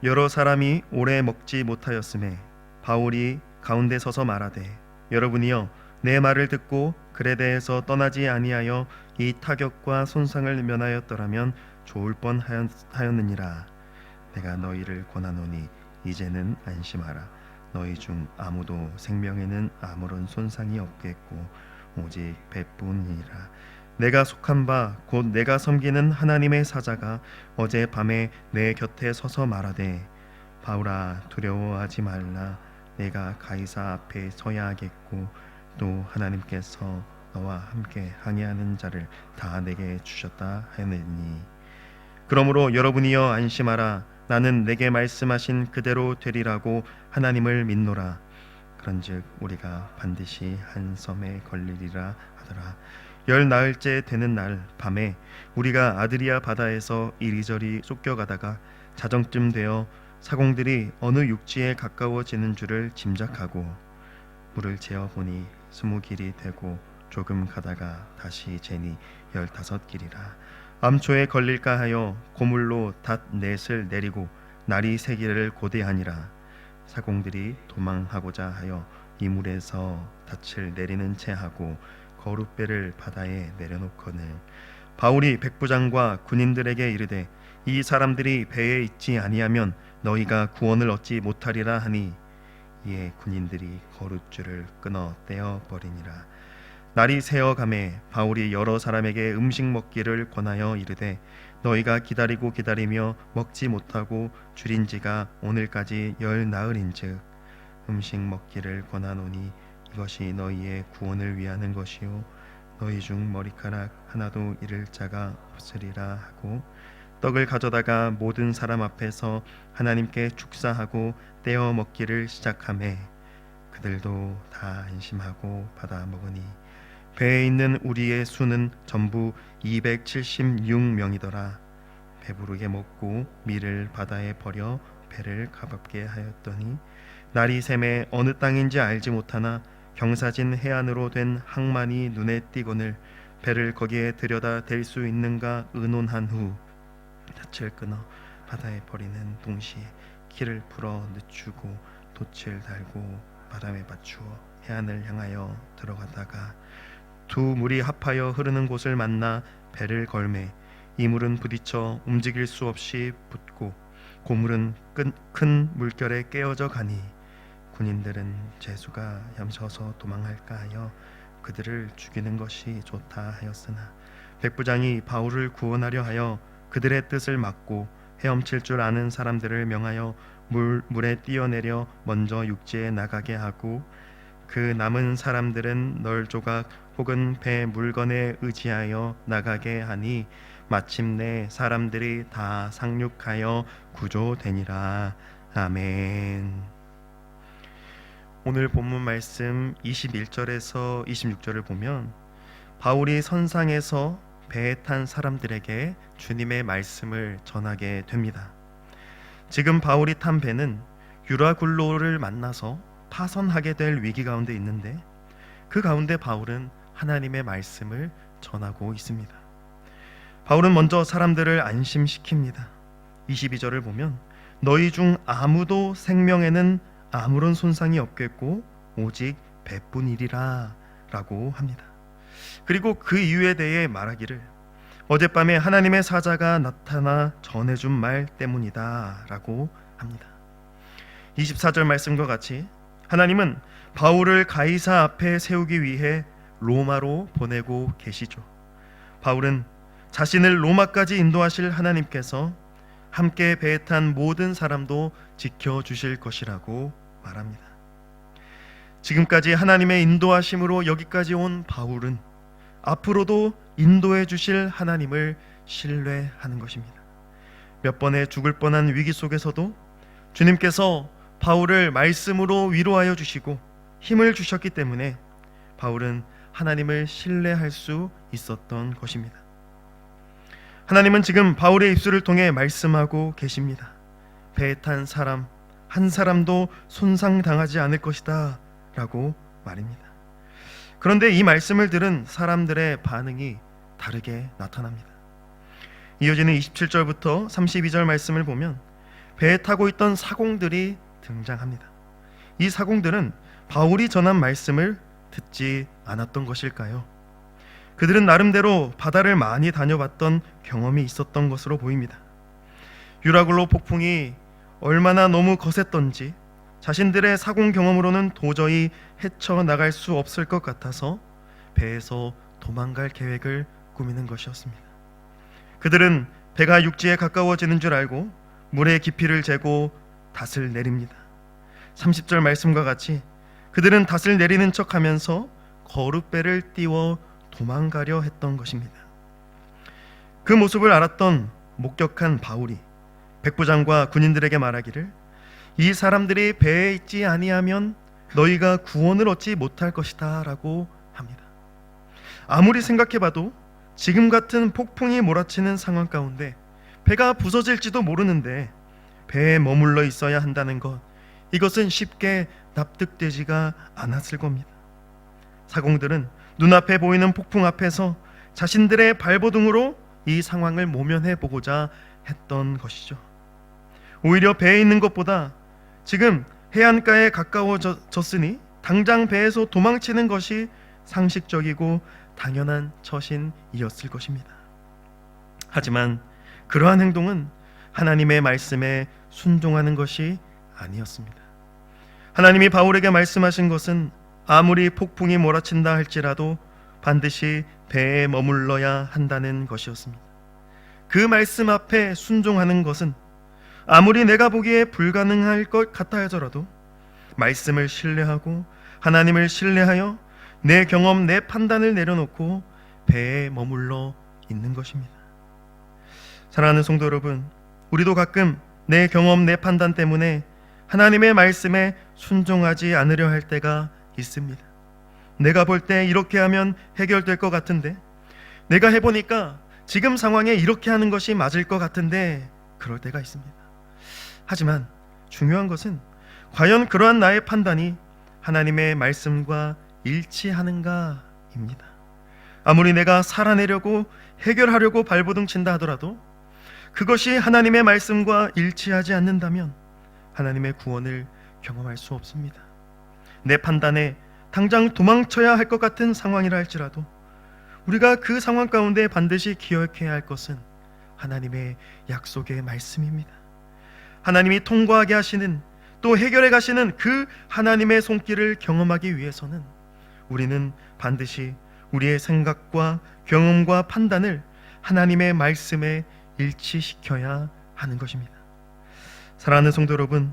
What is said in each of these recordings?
여러 사람이 오래 먹지 못하였음에 바울이 가운데 서서 말하되, 여러분이여 내 말을 듣고 그레데에서 떠나지 아니하여 이 타격과 손상을 면하였더라면 좋을 뻔하였느니라. 내가 너희를 권하노니 이제는 안심하라. 너희 중 아무도 생명에는 아무런 손상이 없겠고 오직 배뿐이니라. 내가 속한 바 곧 내가 섬기는 하나님의 사자가 어제 밤에 내 곁에 서서 말하되, 바울아 두려워하지 말라. 내가 가이사 앞에 서야 하겠고 또 하나님께서 너와 함께 항해하는 자를 다 내게 주셨다 하느니, 그러므로 여러분이여 안심하라. 나는 내게 말씀하신 그대로 되리라고 하나님을 믿노라. 그런즉 우리가 반드시 한 섬에 걸리리라 하더라. 열 나흘째 되는 날 밤에 우리가 아드리아 바다에서 이리저리 쫓겨가다가 자정쯤 되어 사공들이 어느 육지에 가까워지는 줄을 짐작하고 물을 재어 보니 20길이 되고 조금 가다가 다시 재니 15길이라. 암초에 걸릴까 하여 고물로 닷 넷을 내리고 날이 새기를 고대하니라. 사공들이 도망하고자 하여 이물에서 닻을 내리는 채 하고 거룻배를 바다에 내려놓거늘 바울이 백부장과 군인들에게 이르되, 이 사람들이 배에 있지 아니하면 너희가 구원을 얻지 못하리라 하니, 이에 군인들이 거룻줄을 끊어 떼어 버리니라. 날이 새어가매 바울이 여러 사람에게 음식 먹기를 권하여 이르되, 너희가 기다리며 먹지 못하고 줄인 지가 오늘까지 열 나흘인즉 음식 먹기를 권하노니 이것이 너희의 구원을 위하는 것이요 너희 중 머리카락 하나도 잃을 자가 없으리라 하고, 떡을 가져다가 모든 사람 앞에서 하나님께 축사하고 떼어 먹기를 시작하매 그들도 다 안심하고 받아 먹으니 배에 있는 우리의 수는 전부 276명이더라. 배부르게 먹고 밀을 바다에 버려 배를 가볍게 하였더니 날이 새매 어느 땅인지 알지 못하나 경사진 해안으로 된 항만이 눈에 띄거늘 배를 거기에 들여다 댈 수 있는가 의논한 후 닻을 끊어 바다에 버리는 동시에 키를 풀어 늦추고 돛을 달고 바람에 맞추어 해안을 향하여 들어가다가 두 물이 합하여 흐르는 곳을 만나 배를 걸매 이 물은 부딪혀 움직일 수 없이 붙고 고물은 큰 물결에 깨어져 가니 군인들은 죄수가 얌셔서 도망할까 하여 그들을 죽이는 것이 좋다 하였으나 백부장이 바울을 구원하려 하여 그들의 뜻을 막고 헤엄칠 줄 아는 사람들을 명하여 물에 뛰어내려 먼저 육지에 나가게 하고, 그 남은 사람들은 널조각 혹은 배 물건에 의지하여 나가게 하니 마침내 사람들이 다 상륙하여 구조되니라. 아멘. 오늘 본문 말씀 21절에서 26절을 보면 바울이 선상에서 배에 탄 사람들에게 주님의 말씀을 전하게 됩니다. 지금 바울이 탄 배는 유라굴로를 만나서 파선하게 될 위기 가운데 있는데, 그 가운데 바울은 하나님의 말씀을 전하고 있습니다. 바울은 먼저 사람들을 안심시킵니다. 22절을 보면 너희 중 아무도 생명에는 아무런 손상이 없겠고 오직 배뿐이리라 라고 합니다. 그리고 그 이유에 대해 말하기를, 어젯밤에 하나님의 사자가 나타나 전해준 말 때문이다 라고 합니다. 24절 말씀과 같이 하나님은 바울을 가이사 앞에 세우기 위해 로마로 보내고 계시죠. 바울은 자신을 로마까지 인도하실 하나님께서 함께 배에 탄 모든 사람도 지켜주실 것이라고 말합니다. 지금까지 하나님의 인도하심으로 여기까지 온 바울은 앞으로도 인도해 주실 하나님을 신뢰하는 것입니다. 몇 번의 죽을 뻔한 위기 속에서도 주님께서 바울을 말씀으로 위로하여 주시고 힘을 주셨기 때문에 바울은 하나님을 신뢰할 수 있었던 것입니다. 하나님은 지금 바울의 입술을 통해 말씀하고 계십니다. 배에 탄 사람 한 사람도 손상당하지 않을 것이다 라고 말입니다. 그런데 이 말씀을 들은 사람들의 반응이 다르게 나타납니다. 이어지는 27절부터 32절 말씀을 보면 배에 타고 있던 사공들이 등장합니다. 이 사공들은 바울이 전한 말씀을 듣지 않았던 것일까요? 그들은 나름대로 바다를 많이 다녀봤던 경험이 있었던 것으로 보입니다. 유라굴로 폭풍이 얼마나 너무 거셌던지 자신들의 사공 경험으로는 도저히 헤쳐나갈 수 없을 것 같아서 배에서 도망갈 계획을 꾸미는 것이었습니다. 그들은 배가 육지에 가까워지는 줄 알고 물의 깊이를 재고 닷을 내립니다. 30절 말씀과 같이 그들은 닷을 내리는 척하면서 거룻배를 띄워 도망가려 했던 것입니다. 그 모습을 알았던 목격한 바울이 백부장과 군인들에게 말하기를 이 사람들이 배에 있지 아니하면 너희가 구원을 얻지 못할 것이다 라고 합니다. 아무리 생각해봐도 지금 같은 폭풍이 몰아치는 상황 가운데 배가 부서질지도 모르는데 배에 머물러 있어야 한다는 것, 이것은 쉽게 납득되지가 않았을 겁니다. 사공들은 눈앞에 보이는 폭풍 앞에서 자신들의 발버둥으로 이 상황을 모면해 보고자 했던 것이죠. 오히려 배에 있는 것보다 지금 해안가에 가까워졌으니 당장 배에서 도망치는 것이 상식적이고 당연한 처신이었을 것입니다. 하지만 그러한 행동은 하나님의 말씀에 순종하는 것이 아니었습니다. 하나님이 바울에게 말씀하신 것은 아무리 폭풍이 몰아친다 할지라도 반드시 배에 머물러야 한다는 것이었습니다. 그 말씀 앞에 순종하는 것은 아무리 내가 보기에 불가능할 것 같아 하더라도 말씀을 신뢰하고 하나님을 신뢰하여 내 경험, 내 판단을 내려놓고 배에 머물러 있는 것입니다. 사랑하는 성도 여러분, 우리도 가끔 내 경험, 내 판단 때문에 하나님의 말씀에 순종하지 않으려 할 때가 있습니다. 내가 볼 때 이렇게 하면 해결될 것 같은데, 내가 해보니까 지금 상황에 이렇게 하는 것이 맞을 것 같은데, 그럴 때가 있습니다. 하지만 중요한 것은 과연 그러한 나의 판단이 하나님의 말씀과 일치하는가입니다. 아무리 내가 살아내려고 해결하려고 발버둥 친다 하더라도 그것이 하나님의 말씀과 일치하지 않는다면 하나님의 구원을 경험할 수 없습니다. 내 판단에 당장 도망쳐야 할 것 같은 상황이라 할지라도 우리가 그 상황 가운데 반드시 기억해야 할 것은 하나님의 약속의 말씀입니다. 하나님이 통과하게 하시는, 또 해결해 가시는 그 하나님의 손길을 경험하기 위해서는 우리는 반드시 우리의 생각과 경험과 판단을 하나님의 말씀에 일치시켜야 하는 것입니다. 사랑하는 성도 여러분,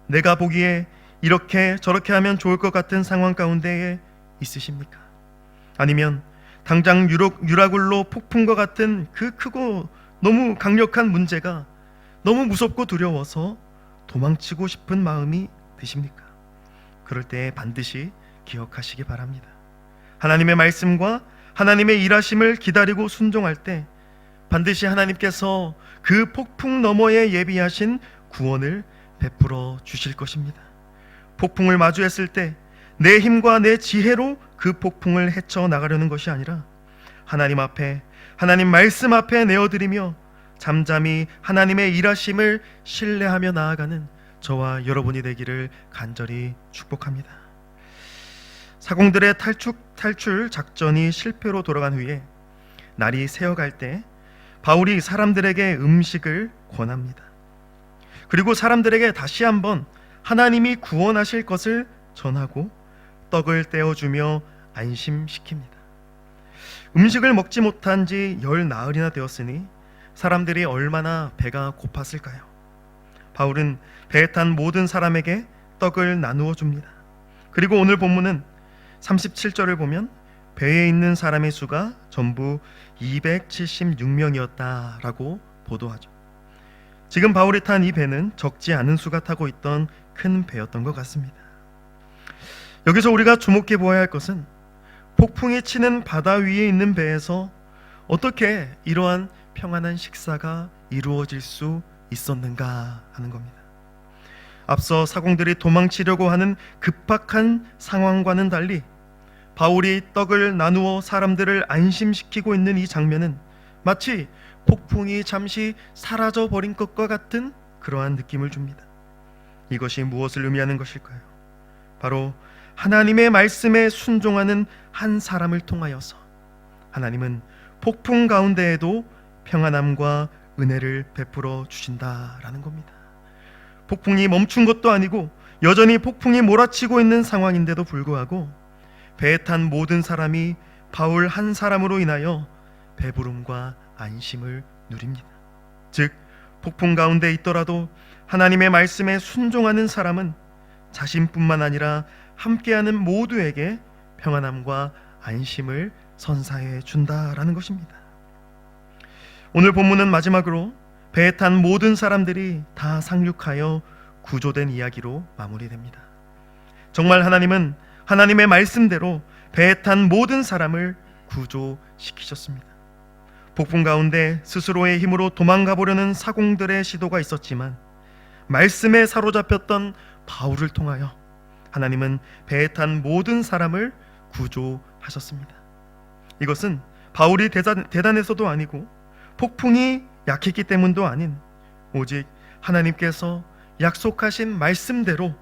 내가 보기에 이렇게 저렇게 하면 좋을 것 같은 상황 가운데에 있으십니까? 아니면 당장 유라굴로 폭풍과 같은 그 크고 너무 강력한 문제가 너무 무섭고 두려워서 도망치고 싶은 마음이 드십니까? 그럴 때 반드시 기억하시기 바랍니다. 하나님의 말씀과 하나님의 일하심을 기다리고 순종할 때 반드시 하나님께서 그 폭풍 너머에 예비하신 구원을 베풀어 주실 것입니다. 폭풍을 마주했을 때 내 힘과 내 지혜로 그 폭풍을 헤쳐나가려는 것이 아니라 하나님 앞에, 하나님 말씀 앞에 내어드리며 잠잠히 하나님의 일하심을 신뢰하며 나아가는 저와 여러분이 되기를 간절히 축복합니다. 사공들의 탈출 작전이 실패로 돌아간 후에 날이 새어갈 때 바울이 사람들에게 음식을 권합니다. 그리고 사람들에게 다시 한번 하나님이 구원하실 것을 전하고 떡을 떼어주며 안심시킵니다. 음식을 먹지 못한 지 10나흘이나 되었으니 사람들이 얼마나 배가 고팠을까요? 바울은 배에 탄 모든 사람에게 떡을 나누어 줍니다. 그리고 오늘 본문은 37절을 보면 배에 있는 사람의 수가 전부 276명이었다라고 보도하죠. 지금 바울이 탄 이 배는 적지 않은 수가 타고 있던 큰 배였던 것 같습니다. 여기서 우리가 주목해 보아야 할 것은 폭풍이 치는 바다 위에 있는 배에서 어떻게 이러한 평안한 식사가 이루어질 수 있었는가 하는 겁니다. 앞서 사공들이 도망치려고 하는 급박한 상황과는 달리 바울이 떡을 나누어 사람들을 안심시키고 있는 이 장면은 마치 폭풍이 잠시 사라져버린 것과 같은 그러한 느낌을 줍니다. 이것이 무엇을 의미하는 것일까요? 바로 하나님의 말씀에 순종하는 한 사람을 통하여서 하나님은 폭풍 가운데에도 평안함과 은혜를 베풀어 주신다라는 겁니다. 폭풍이 멈춘 것도 아니고 여전히 폭풍이 몰아치고 있는 상황인데도 불구하고 배에 탄 모든 사람이 바울 한 사람으로 인하여 배부름과 안심을 누립니다. 즉 폭풍 가운데 있더라도 하나님의 말씀에 순종하는 사람은 자신뿐만 아니라 함께하는 모두에게 평안함과 안심을 선사해 준다라는 것입니다. 오늘 본문은 마지막으로 배에 탄 모든 사람들이 다 상륙하여 구조된 이야기로 마무리됩니다. 정말 하나님은 하나님의 말씀대로 배에 탄 모든 사람을 구조시키셨습니다. 폭풍 가운데 스스로의 힘으로 도망가 보려는 사공들의 시도가 있었지만 말씀에 사로잡혔던 바울을 통하여 하나님은 배에 탄 모든 사람을 구조하셨습니다. 이것은 바울이 대단해서도 아니고 폭풍이 약했기 때문도 아닌 오직 하나님께서 약속하신 말씀대로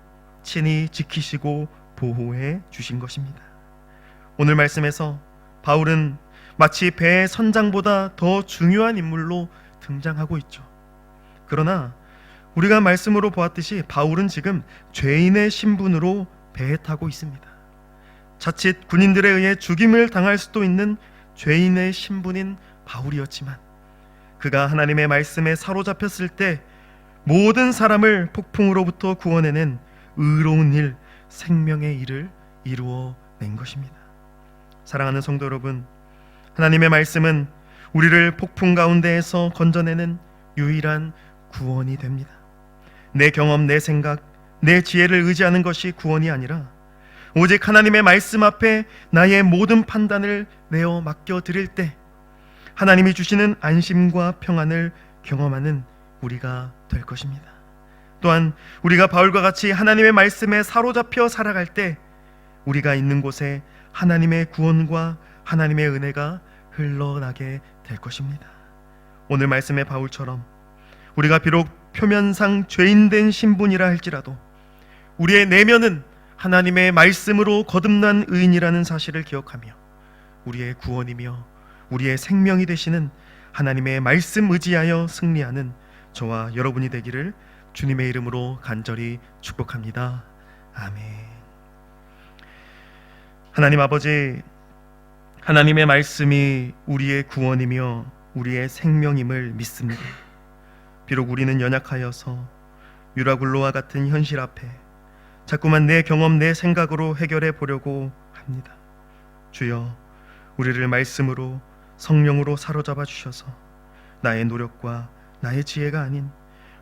친히 지키시고 보호해 주신 것입니다. 오늘 말씀에서 바울은 마치 배의 선장보다 더 중요한 인물로 등장하고 있죠. 그러나 우리가 말씀으로 보았듯이 바울은 지금 죄인의 신분으로 배에 타고 있습니다. 자칫 군인들에 의해 죽임을 당할 수도 있는 죄인의 신분인 바울이었지만 그가 하나님의 말씀에 사로잡혔을 때 모든 사람을 폭풍으로부터 구원해낸 의로운 일, 생명의 일을 이루어낸 것입니다. 사랑하는 성도 여러분, 하나님의 말씀은 우리를 폭풍 가운데에서 건져내는 유일한 구원이 됩니다. 내 경험, 내 생각, 내 지혜를 의지하는 것이 구원이 아니라 오직 하나님의 말씀 앞에 나의 모든 판단을 내어 맡겨드릴 때 하나님이 주시는 안심과 평안을 경험하는 우리가 될 것입니다. 또한 우리가 바울과 같이 하나님의 말씀에 사로잡혀 살아갈 때 우리가 있는 곳에 하나님의 구원과 하나님의 은혜가 흘러나게 될 것입니다. 오늘 말씀의 바울처럼 우리가 비록 표면상 죄인된 신분이라 할지라도 우리의 내면은 하나님의 말씀으로 거듭난 의인이라는 사실을 기억하며 우리의 구원이며 우리의 생명이 되시는 하나님의 말씀 의지하여 승리하는 저와 여러분이 되기를 주님의 이름으로 간절히 축복합니다. 아멘. 하나님 아버지, 하나님의 말씀이 우리의 구원이며 우리의 생명임을 믿습니다. 비록 우리는 연약하여서 유라굴로와 같은 현실 앞에 자꾸만 내 경험, 내 생각으로 해결해 보려고 합니다. 주여, 우리를 말씀으로 성령으로 사로잡아 주셔서 나의 노력과 나의 지혜가 아닌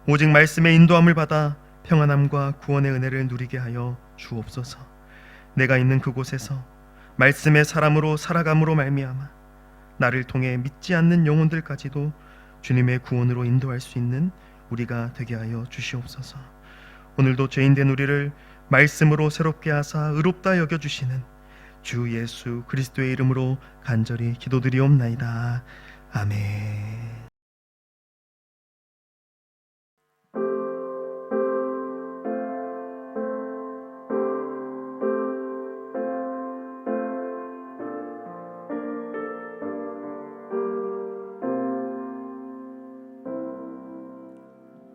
오직 말씀의 인도함을 받아 평안함과 구원의 은혜를 누리게 하여 주옵소서. 내가 있는 그곳에서 말씀의 사람으로 살아감으로 말미암아 나를 통해 믿지 않는 영혼들까지도 주님의 구원으로 인도할 수 있는 우리가 되게 하여 주시옵소서. 오늘도 죄인된 우리를 말씀으로 새롭게 하사 의롭다 여겨주시는 주 예수 그리스도의 이름으로 간절히 기도드리옵나이다. 아멘.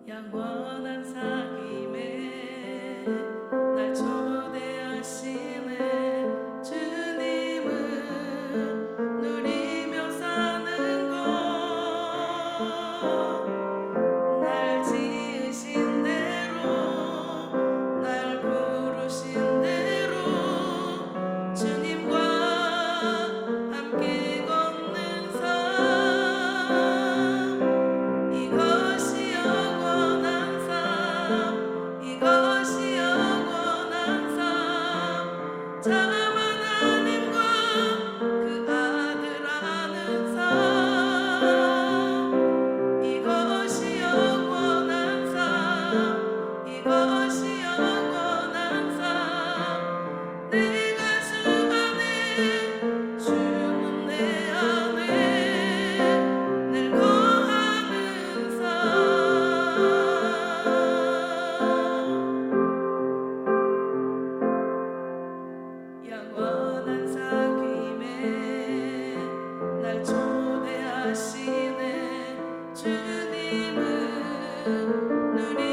영원한 사귐에 날 초대하시네. 주님을 누리며 사는 것, 날 지으신 대로, 날 부르신 대로 주님과 함께 걷는 삶, 이것이 영원한 삶. 눈이